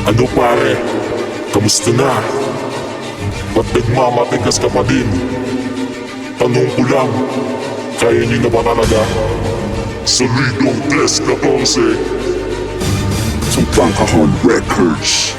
Ano pare, kamusta na? Ba't nagmamatigas ka pa din? Tanong ko lang, kaya niyo na ba talaga? Solidong 3-14 Tumpangkahon Records.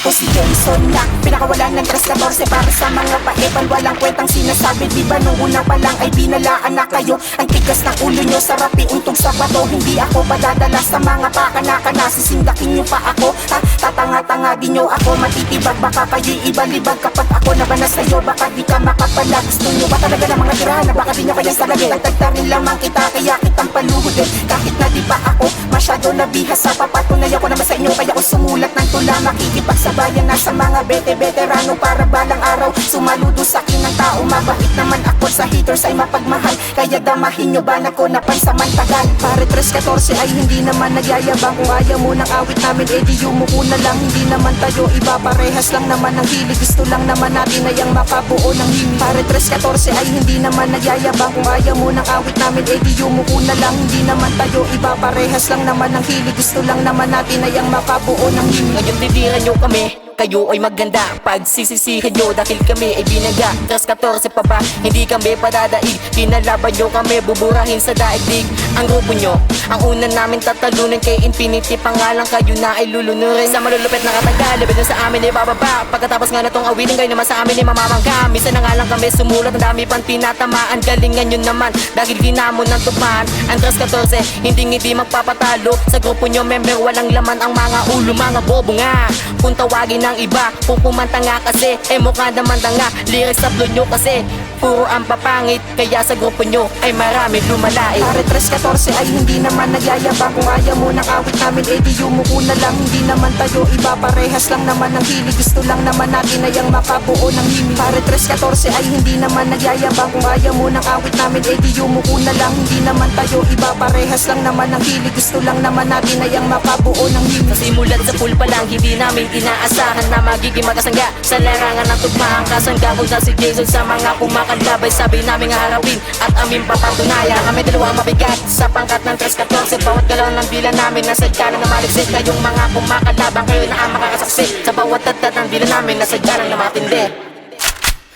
Ako si Jason na pinakawalan ng 3-14 para sa mga paepan. Walang kwentang sinasabi, di ba nung una pa lang ay binalaan na kayo. Ang tigas ng ulo nyo, sarap iuntog sa bato. Hindi ako padadala sa mga pakanaka. Sisindakin nyo pa ako, ha? Tatanga-tanga din nyo ako. Matitibag, baka kayo'y ibalibag. Kapag ako nabana sa'yo, baka di ka makapala. Gusto nyo ba talaga ng mga tirahan na baka di nyo kayang salagin? Tagtagtarin lamang kita, kaya kitang paluhod din. Kahit na di pa ako masyado nabihas sa papatunay ako naman sa inyo, kaya ako sumulat ng tula. Makikipagsabayan na sa mga veterano para balang araw sumaludo sa akin ng tao. Mabait naman ako sa haters ay mapagmahal, kaya damahin nyo ba na ko na pansamantagal. Pare 3-14 ay hindi naman nagyayabang. Kung ayaw mo ng awit namin, edi yumuko na lang. Hindi naman tayo iba, parehas lang naman ang hilig. Gusto lang naman natin ay ang makabuo ng himig. Pare 3-14 ay hindi naman nagyayabang. Kung ayaw mo ng awit namin, edi yumuko na lang. Hindi naman tayo iba, parehas lang naman ang hilig. Gusto lang naman natin ay ang makabuo ng himig. Ngayon titiran nyo kami, kayo ay maganda. Pagsisisihan nyo dahil kami ay binaga. 3-14 pa ba, hindi kami padadaig. Pinalaban nyo kami, buburahin sa daigdig. Ang grupo nyo, ang una namin tatalunan kay Infinity. Pangalan kayo na ay lulunurin sa malulupit na katagal. Laban na sa amin ay bababa. Pagkatapos nga na tong awitin, kayo naman sa amin ay mamamangka. Minsan na nga lang kami sumulat, ang dami pang tinatamaan. Galingan nyo naman, dahil ginamon ng tugmaan. Ang 3-14, hindi magpapatalo. Sa grupo nyo, member walang laman ang mga ulo. Mga bobo nga, kung tawagin ng iba, kung kumanta nga kasi, mukha naman tanga. Lyrics sa flow nyo kasi, puro ang papangit. Kaya sa grupo nyo ay marami lumalait. Pare 3-14 ay hindi naman nagyayabang. Kung ayaw mo ng awit namin, edi yumuko na lang. Hindi naman tayo iba, parehas lang naman ang hilig. Gusto lang naman natin ay ang makabuo ng himig. Pare 3-14 ay hindi naman nagyayabang. Kung ayaw mo ng awit namin, edi yumuko na lang. Hindi naman tayo iba, parehas lang naman ang hilig. Gusto lang naman natin ay ang makabuo ng himig. Sa simulat sa pool pa lang, hindi namin inaasahan na magiging magkasangga sa larangan ng tugmaan. Kasangga ko na si Jason sa mga kumakalabay. Sabi namin harapin at aming papatunayan. Kami dalawang mabigat sa pangkat ng 3-14. Bawat galaw ng bilan namin nasadya na maliksik. Kayong mga kumakalabang, kayo na ang makakasaksi. Sa bawat tatat ng bilan namin nasadya na matindi.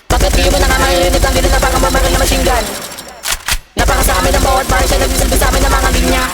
Bakit kayo ba nakakarinig ang bilan na baka mamaril na machine gun? Napakasa kami ng bawat bahay siya nagsisilbi sa amin ng mga linya.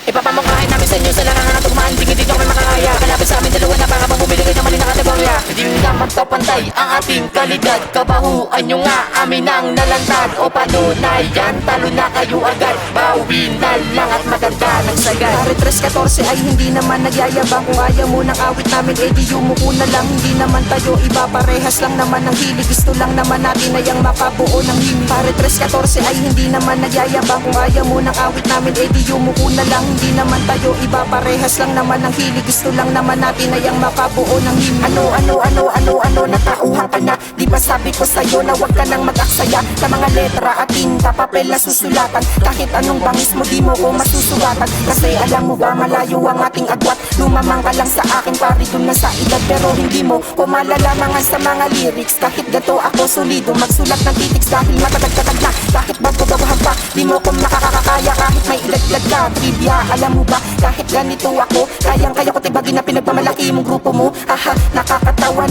Ipapamukhain namin sa inyo sa larangan ng tugmaan. Hindi dito kami makakaya. Kalapit sa amin dalawa na para pang bumili kayo ng mali na kategorya. Hindi na magpapantay ang ating kalidad. Kabahuan nyo nga amin ang nalantad. O panunayan, talo na kayo agad. Bawi na lang at maganda ng sagad. Pare 3-14 ay hindi naman nagyayabang. Kung ayaw mo ng awit namin, edi yumuko na lang. Hindi naman tayo iba, parehas lang naman ang hilig. Gusto lang naman natin ay ang makabuo ng himig. Pare 3-14 ay hindi naman nagyayabang. Kung ayaw mo ng awit namin, edi yumuko na lang. Hindi naman tayo iba, parehas lang naman ang hilig. Gusto lang naman natin ay ang makabuo ng himig. Ano, natauhan ka na. Di ba sabi ko sa'yo na wag ka nang mag-aksaya sa mga letra at tinta, papel na susulatan. Kahit anong bangis mo, di mo ko masusugatan. Kasi alam mo ba, malayo ang ating agwat. Lumamang ka lang sa akin, pari dun na sa edad. Pero hindi mo ko malalamangan sa mga lyrics. Kahit gato ako solido, magsulat ng titiks. Dahil matagag-tatag na, kahit bago-baguhan pa, di mo ko makakakaya. Kahit may ilaglag ka, trivia. Alam mo ba, kahit ganito ako, kayang-kaya ko tibagin na pinagmamalaki mong grupo mo. Aha, nakakatawa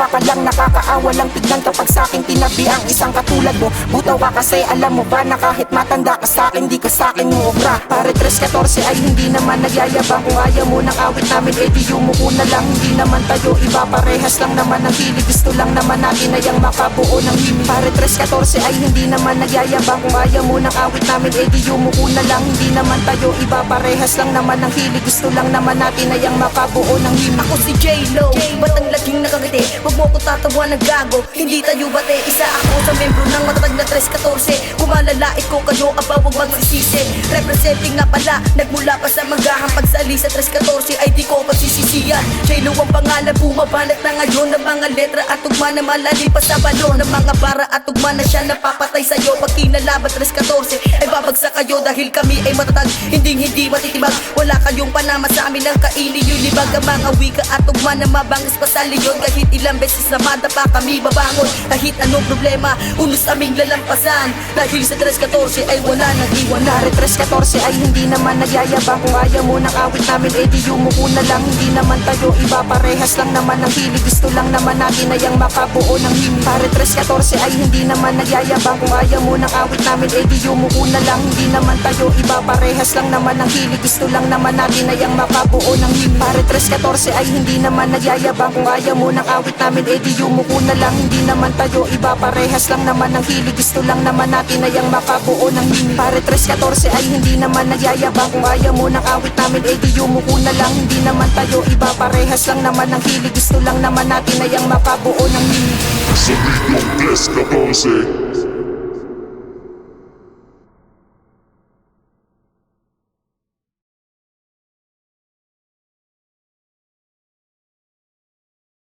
ka lang, nakakaawa lang. Tignan kapag sa'kin tinabi ang isang katulad mo. Butaw ka kasi alam mo ba na kahit matanda ka sa'kin, di ka sa'kin muobra. Pare 3-14 ay hindi naman nagyayabang. Kung ayaw mo ng awit namin, edi yumuko na lang. Hindi naman tayo iba, parehas lang naman ang hilig. Gusto lang naman natin ay ang makabuo ng himig. Pare 3-14 ay hindi naman nagyayabang. Kung ayaw mo ng awit namin, edi yumuko na lang. Hindi naman tayo iba, parehas lang naman ang hilig. Gusto lang naman natin ay ang makabuo ng himig. Ako si J-Lo, ba't ang laging nakangiti? Huwag mo ko tatawa ng gago, hindi tayo bate. Isa ako sa membro ng matatag na 3-14. Kung malalait ko kayo, aba huwag magsisisi. Representing nga pala, nagmula pa sa magahang pagsali sa 3-14 ay di ko pagsisisiyan. J-Lo ang pangalan, bumabanat na ngayon ng mga letra at tugma na malalim pa sa balon. Ng mga para at tugma na siya napapatay sa'yo. Pag kinalaban 3-14 ay babagsak kayo dahil kami ay matatag, hindi matitibag. Wala kayong panama sa amin ang kaili yung libag. Ang mga wika at tugma na mabangis pa sa leyon. Kahit ilang beses na madapa kami babangon. Kahit anong problema, unos aming lalampasan. Dahil sa 3-14 ay wala nang iwanan. Pare 3-14 ay hindi naman nagyayabang. Kung ayaw mo ng awit namin, di yumuko na lang. Hindi naman tayo iba, parehas lang naman ang hilig. Gusto lang naman natin ay ang makabuo ng himig. Pare 3-14 ay hindi naman nagyayabang. Kung ayaw mo ng awit namin, di yumuko na lang. Hindi naman tayo iba, parehas lang naman ang hilig. Gusto lang naman natin ay ang makabuo ng himig. Pare 3-14 ay hindi naman nagyayabang. Kung ayaw mo ng awit namin, di yumuko na lang. Hindi naman tayo iba, parehas lang naman ang hilig. Gusto lang naman natin ay ang makabuo ng himig. Pare 3-14 ay hindi naman nagyayabang. Kung ayaw mo ng awit namin, di yumuko na lang. Hindi naman tayo iba, parehas lang naman ang hilig. Gusto lang naman natin ay ang makabuo ng himig. Solidong 3-14